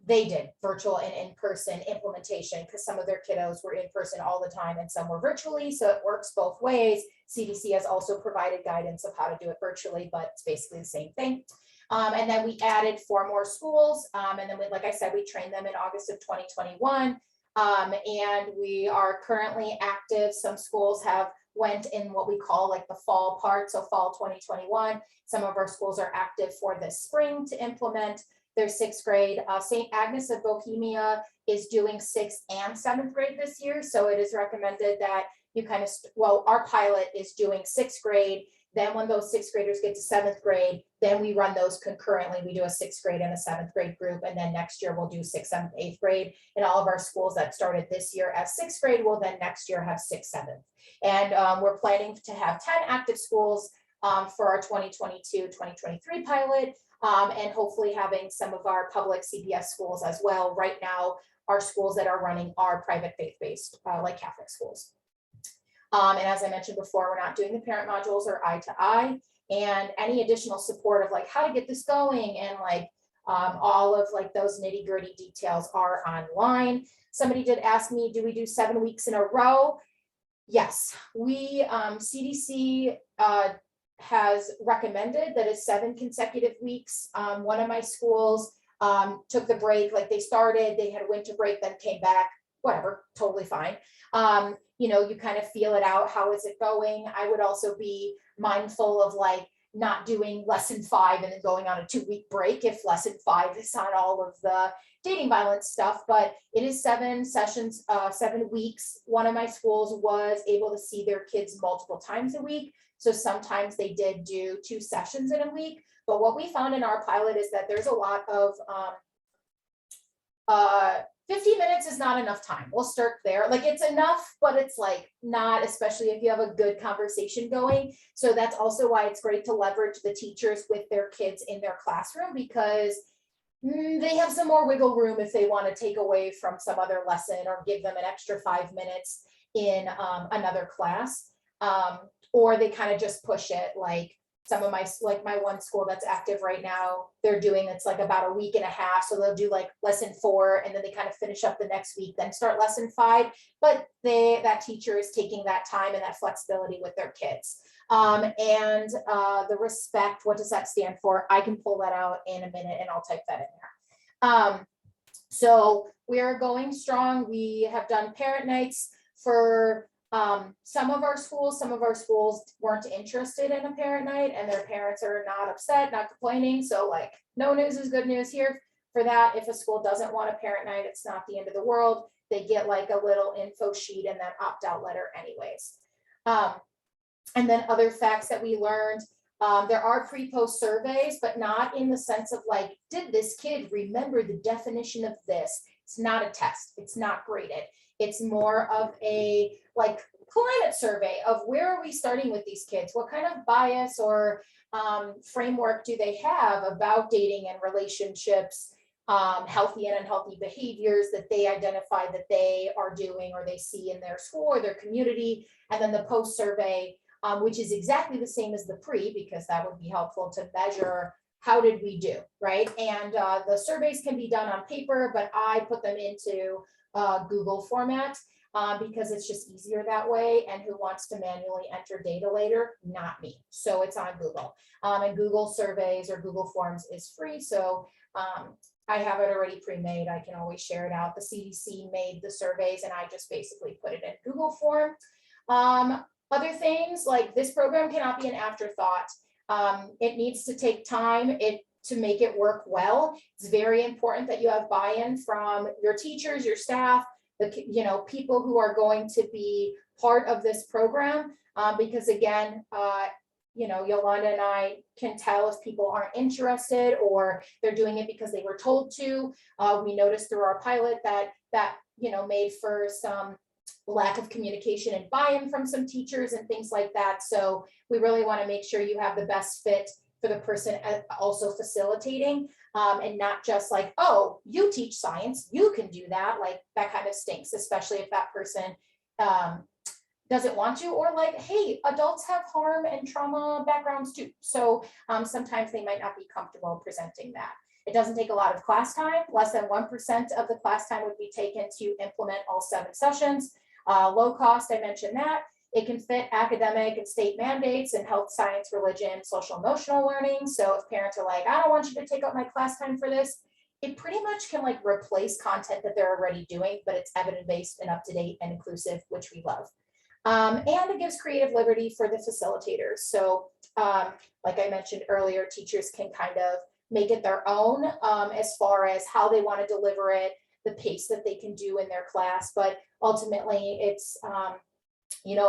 They did virtual and in-person implementation because some of their kiddos were in person all the time and some were virtually. So it works both ways. CDC has also provided guidance of how to do it virtually, but it's basically the same thing. And then we added 4 more schools. And then, like I said, we trained them in August of 2021. And we are currently active. Some schools have went in what we call like the fall part, so fall 2021. Some of our schools are active for this spring to implement their 6th grade. St. Agnes of Bohemia is doing 6th and 7th grade this year. So it is recommended that you kind of, well, our pilot is doing 6th grade. Then when those 6th graders get to 7th grade, then we run those concurrently. We do a 6th grade and a 7th grade group. And then next year we'll do 6th, 7th, 8th grade. And all of our schools that started this year as 6th grade will then next year have 6th, 7th. And we're planning to have 10 active schools for our 2022-2023 pilot. And hopefully having some of our public CPS schools as well. Right now, our schools that are running are private faith-based, like Catholic schools. And as I mentioned before, we're not doing the parent modules or eye-to-eye, and any additional support of like how to get this going and like all of like those nitty-gritty details are online. Somebody did ask me, do we do 7 weeks in a row? Yes, we CDC has recommended that it's 7 consecutive weeks. One of my schools took the break, like they started, they had a winter break, then came back, whatever, totally fine. You know, you kind of feel it out. How is it going? I would also be mindful of like not doing lesson 5 and then going on a 2-week break if lesson 5 is on all of the dating violence stuff, but it is 7 sessions, 7 weeks. One of my schools was able to see their kids multiple times a week. So sometimes they did do 2 sessions in a week. But what we found in our pilot is that there's a lot of 50 minutes is not enough time. We'll start there. Like it's enough, but it's like not, especially if you have a good conversation going. So that's also why it's great to leverage the teachers with their kids in their classroom, because they have some more wiggle room if they want to take away from some other lesson or give them an extra 5 minutes in another class. Or they kind of just push it. Like some of my, like my one school that's active right now, they're doing, it's like about a week and a half. So they'll do like lesson 4 and then they kind of finish up the next week, then start lesson 5. But that teacher is taking that time and that flexibility with their kids. And the respect, what does that stand for? I can pull that out in a minute and I'll type that in there. So we are going strong. We have done parent nights for some of our schools weren't interested in a parent night and their parents are not upset, not complaining. So like no news is good news here for that. If a school doesn't want a parent night, it's not the end of the world. They get like a little info sheet and then opt-out letter anyways. And then other facts that we learned, there are pre-post surveys, but not in the sense of like, did this kid remember the definition of this? It's not a test. It's not graded. It's more of a like climate survey of where are we starting with these kids? What kind of bias or framework do they have about dating and relationships, healthy and unhealthy behaviors that they identify that they are doing or they see in their school or their community. And then the post survey, which is exactly the same as the pre, because that would be helpful to measure how did we do, right? And the surveys can be done on paper, but I put them into Google format because it's just easier that way. And who wants to manually enter data later? Not me. So it's on Google. And Google surveys or Google Forms is free. So I have it already pre-made. I can always share it out. The CDC made the surveys and I just basically put it in Google form. Other things like this program cannot be an afterthought. It needs to take time to make it work well. It's very important that you have buy-in from your teachers, your staff, the people who are going to be part of this program. Because again, Yolanda and I can tell if people aren't interested or they're doing it because they were told to. We noticed through our pilot that made for some lack of communication and buy-in from some teachers and things like that. So we really want to make sure you have the best fit for the person also facilitating, and not just like, oh, you teach science, you can do that. Like that kind of stinks, especially if that person doesn't want to, or like, hey, adults have harm and trauma backgrounds too. So sometimes they might not be comfortable presenting that. It doesn't take a lot of class time. Less than 1% of the class time would be taken to implement all 7 sessions. Low cost, I mentioned that. It can fit academic and state mandates in health, science, religion, social, emotional learning. So if parents are like, I don't want you to take up my class time for this, it pretty much can like replace content that they're already doing, but it's evidence-based and up-to-date and inclusive, which we love. And it gives creative liberty for the facilitators. So like I mentioned earlier, teachers can kind of make it their own as far as how they want to deliver it, the pace that they can do in their class, but ultimately it's,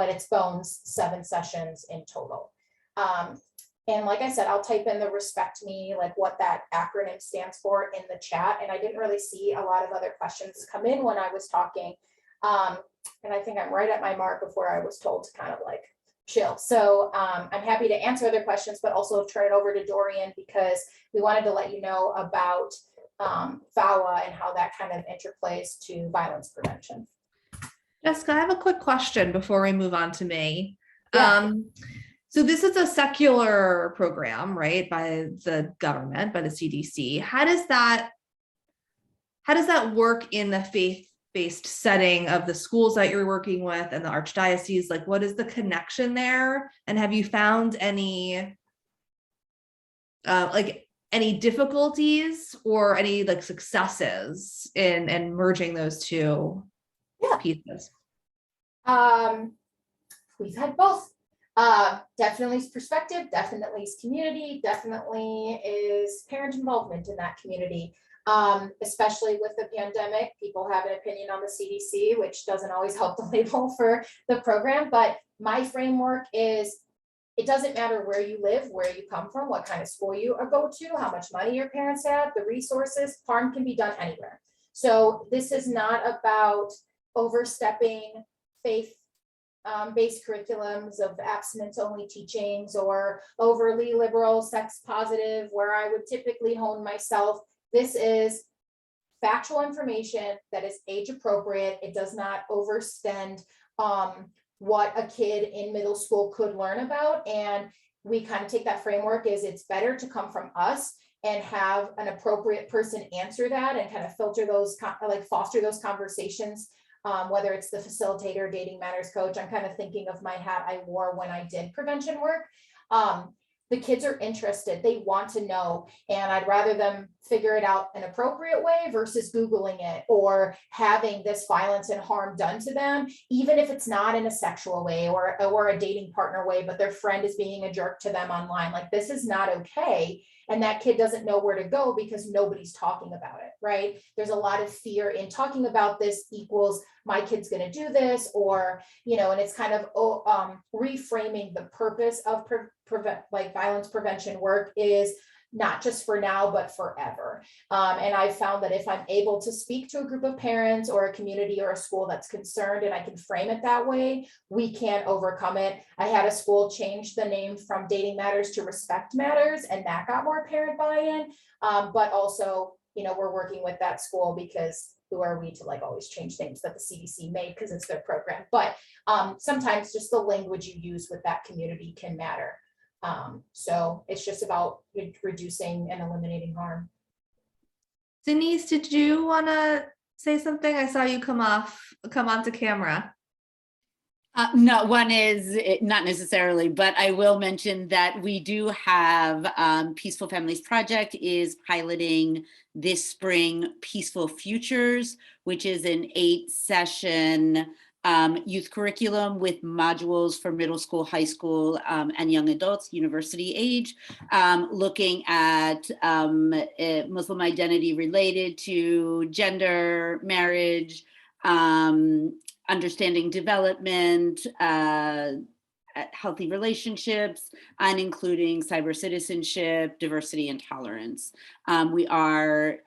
at its bones, 7 sessions in total. And like I said, I'll type in the respect me, like what that acronym stands for in the chat. And I didn't really see a lot of other questions come in when I was talking. And I think I'm right at my mark of where I was told to kind of like chill. So I'm happy to answer other questions, but also turn it over to Dorian because we wanted to let you know about FAWA and how that kind of interplays to violence prevention. Jessica, I have a quick question before we move on to me. Yeah. So this is a secular program, right, by the government, by the CDC. How does that work in the faith-based setting of the schools that you're working with and the archdiocese? Like, what is the connection there? And have you found any difficulties or any like successes in merging those two pieces? We've had both. Definitely is perspective, definitely is community, definitely is parent involvement in that community. Especially with the pandemic, people have an opinion on the CDC, which doesn't always help the label for the program. But my framework is, it doesn't matter where you live, where you come from, what kind of school you go to, how much money your parents have, the resources, harm can be done anywhere. So this is not about overstepping faith-based curriculums of abstinence-only teachings or overly liberal, sex positive, where I would typically hone myself. This is factual information that is age appropriate. It does not overextend what a kid in middle school could learn about. And we kind of take that framework as it's better to come from us and have an appropriate person answer that and kind of filter those, like foster those conversations. Whether it's the facilitator, dating matters coach. I'm kind of thinking of my hat I wore when I did prevention work. The kids are interested, they want to know, and I'd rather them figure it out an appropriate way versus Googling it or having this violence and harm done to them, even if it's not in a sexual way or a dating partner way, but their friend is being a jerk to them online. Like, this is not okay. And that kid doesn't know where to go because nobody's talking about it, right? There's a lot of fear in talking about this equals my kid's going to do this, or, and it's kind of reframing the purpose of violence prevention work is not just for now, but forever. And I found that if I'm able to speak to a group of parents or a community or a school that's concerned, and I can frame it that way, we can overcome it. I had a school change the name from Dating Matters to Respect Matters, and that got more parent buy-in. But also, you know, we're working with that school because who are we to like always change things that the CDC made because it's their program. But sometimes just the language you use with that community can matter. So it's just about reducing and eliminating harm. Denise, did you want to say something? I saw you come onto camera. No, one is not necessarily, but I will mention that we do have Peaceful Families Project is piloting this spring Peaceful Futures, which is an 8-session youth curriculum with modules for middle school, high school, and young adults, university age, looking at Muslim identity related to gender, marriage, understanding development, healthy relationships, and including cyber citizenship, diversity, and tolerance. We are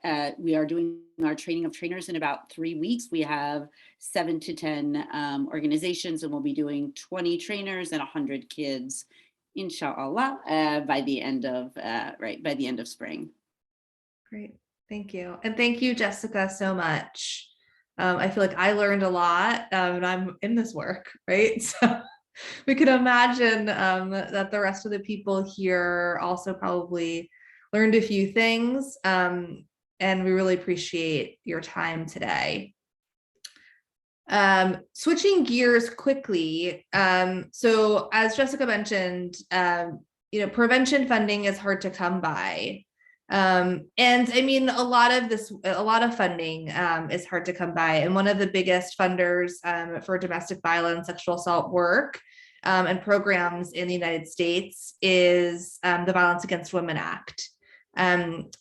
doing our training of trainers in about 3 weeks. We have 7 to 10 organizations, and we'll be doing 20 trainers and 100 kids, inshallah, by the end of spring. Great, thank you, and thank you, Jessica, so much. I feel like I learned a lot, and I'm in this work, right? So we could imagine that the rest of the people here also probably learned a few things, and we really appreciate your time today. Switching gears quickly. So as Jessica mentioned, prevention funding is hard to come by. And I mean, a lot of funding is hard to come by. And one of the biggest funders for domestic violence, sexual assault work and programs in the United States is the Violence Against Women Act.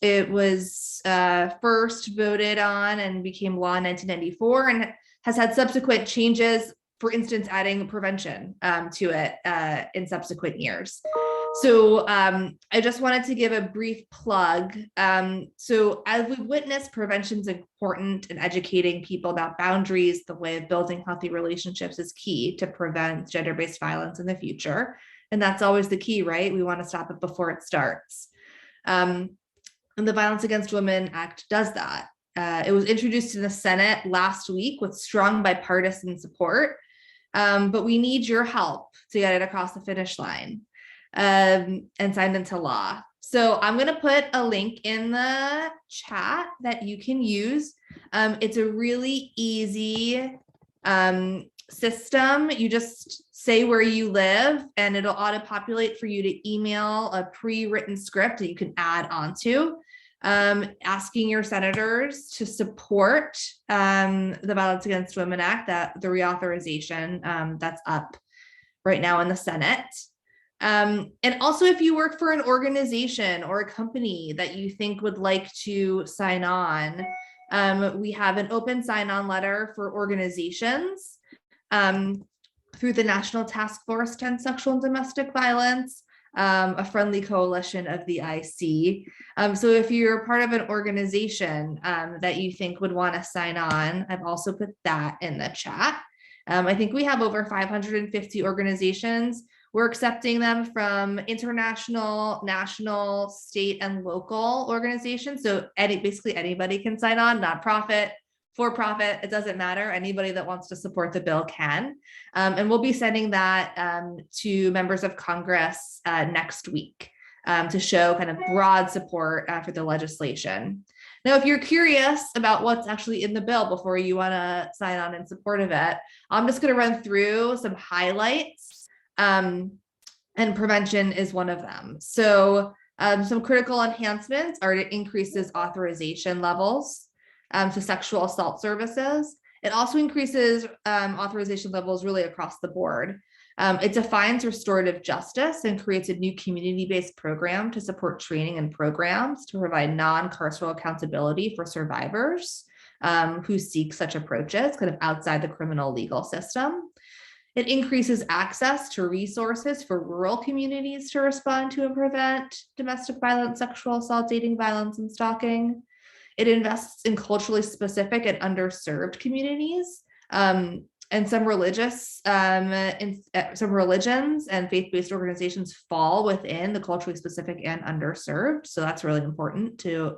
It was first voted on and became law in 1994 and has had subsequent changes, for instance, adding prevention to it in subsequent years. So I just wanted to give a brief plug. So as we witness, prevention is important, and educating people about boundaries, the way of building healthy relationships, is key to prevent gender-based violence in the future. And that's always the key, right? We want to stop it before it starts. And the Violence Against Women Act does that. It was introduced in the Senate last week with strong bipartisan support, but we need your help to get it across the finish line and signed into law. So I'm going to put a link in the chat that you can use. It's a really easy system. You just say where you live and it'll auto-populate for you to email a pre-written script that you can add onto, asking your senators to support the Violence Against Women Act, that the reauthorization that's up right now in the Senate. And also, if you work for an organization or a company that you think would like to sign on, we have an open sign-on letter for organizations through the National Task Force on Sexual and Domestic Violence, a friendly coalition of the IC. So if you're part of an organization that you think would want to sign on, I've also put that in the chat. I think we have over 550 organizations. We're accepting them from international, national, state, and local organizations. So basically anybody can sign on, nonprofit, for-profit, it doesn't matter. Anybody that wants to support the bill can. And we'll be sending that to members of Congress next week to show kind of broad support for the legislation. Now, if you're curious about what's actually in the bill before you want to sign on in support of it, I'm just going to run through some highlights. And prevention is one of them. So some critical enhancements are it increases authorization levels to sexual assault services. It also increases authorization levels really across the board. It defines restorative justice and creates a new community-based program to support training and programs to provide non-carceral accountability for survivors who seek such approaches kind of outside the criminal legal system. It increases access to resources for rural communities to respond to and prevent domestic violence, sexual assault, dating violence, and stalking. It invests in culturally specific and underserved communities. And some religions and faith-based organizations fall within the culturally specific and underserved. So that's really important to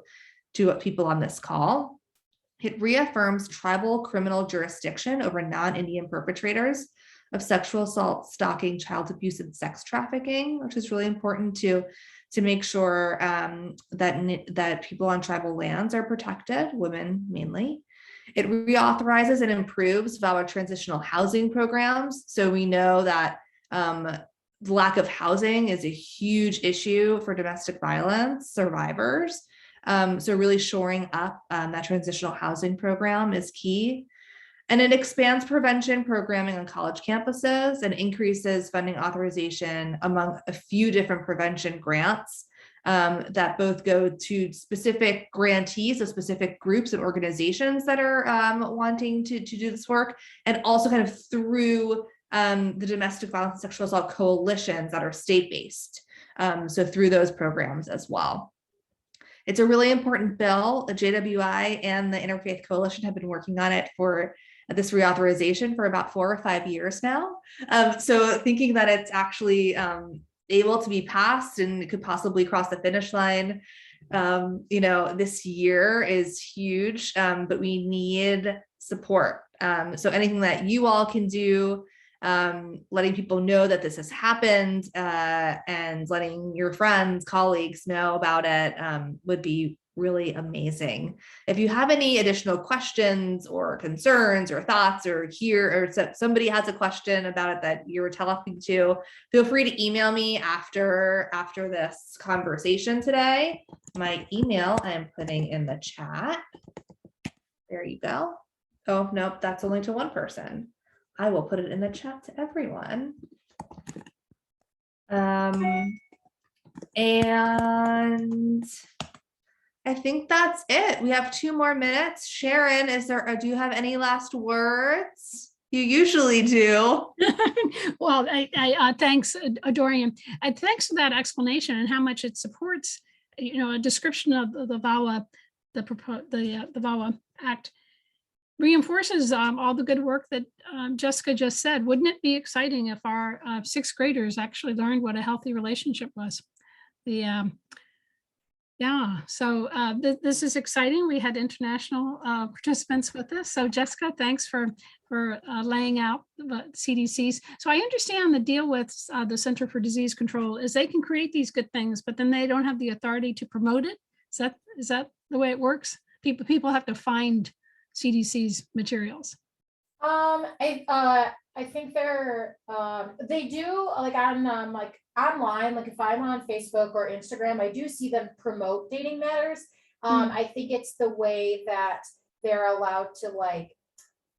people on this call. It reaffirms tribal criminal jurisdiction over non-Indian perpetrators of sexual assault, stalking, child abuse, and sex trafficking, which is really important to make sure that people on tribal lands are protected, women mainly. It reauthorizes and improves VAWA transitional housing programs. So we know that the lack of housing is a huge issue for domestic violence survivors. So really shoring up that transitional housing program is key. And it expands prevention programming on college campuses and increases funding authorization among a few different prevention grants that both go to specific grantees of specific groups and organizations that are wanting to do this work, and also kind of through the domestic violence and sexual assault coalitions that are state-based. So through those programs as well. It's a really important bill. The JWI and the Interfaith Coalition have been working on it for this reauthorization for about 4 or 5 years now. So thinking that it's actually able to be passed and it could possibly cross the finish line, this year is huge, but we need support. So anything that you all can do, letting people know that this has happened, and letting your friends, colleagues know about it would be really amazing. If you have any additional questions or concerns or thoughts, or somebody has a question about it that you were talking to, feel free to email me after this conversation today. My email I am putting in the chat. There you go. Oh, nope, that's only to one person. I will put it in the chat to everyone. And I think that's it. We have 2 more minutes. Sharon, do you have any last words? You usually do. Well, I thanks, Dorian. And thanks for that explanation and how much it supports, a description of the VAWA, the VAWA Act reinforces all the good work that Jessica just said. Wouldn't it be exciting if our 6th graders actually learned what a healthy relationship was? So this is exciting. We had international participants with us. So Jessica, thanks for laying out the CDCs. So I understand the deal with the Center for Disease Control is they can create these good things, but then they don't have the authority to promote it. Is that the way it works? People have to find CDC's materials. I think they do, like on online, like if I'm on Facebook or Instagram, I do see them promote Dating Matters. I think it's the way that they're allowed to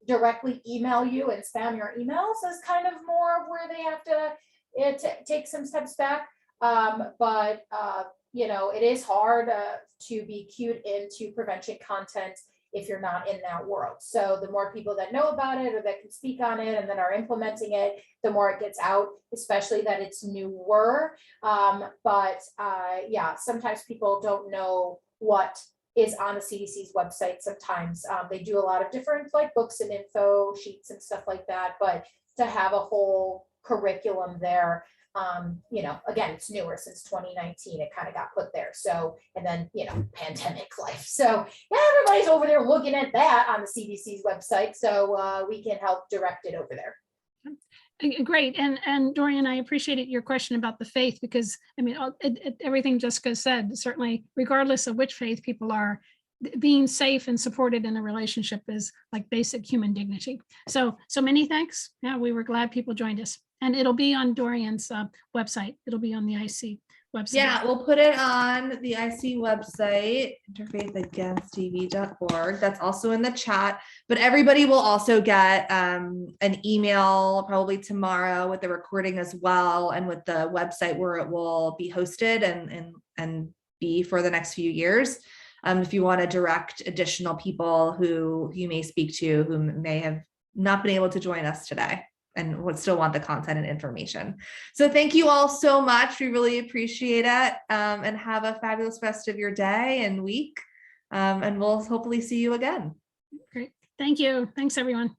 directly email you and spam your emails is kind of more where they have to take some steps back. But it is hard to be cued into prevention content if you're not in that world. So the more people that know about it or that can speak on it and then are implementing it, the more it gets out, especially that it's newer. Sometimes people don't know what is on the CDC's website. Sometimes they do a lot of different books and info sheets and stuff like that, but to have a whole curriculum there, again, it's newer since 2019, it kind of got put there. So, and then, pandemic life. So everybody's over there looking at that on the CDC's website. So we can help direct it over there. Great. And Dorian, I appreciated your question about the faith, because everything Jessica said, certainly, regardless of which faith people are, being safe and supported in a relationship is like basic human dignity. So many thanks. Yeah, we were glad people joined us. And it'll be on Dorian's website. It'll be on the IC website. Yeah, we'll put it on the IC website, interfaithagainstTV.org. That's also in the chat. But everybody will also get an email probably tomorrow with the recording as well, and with the website where it will be hosted and be for the next few years. If you want to direct additional people who you may speak to who may have not been able to join us today. and would still want the content and information. So thank you all so much. We really appreciate it, and have a fabulous rest of your day and week. And we'll hopefully see you again. Great. Thank you. Thanks, everyone.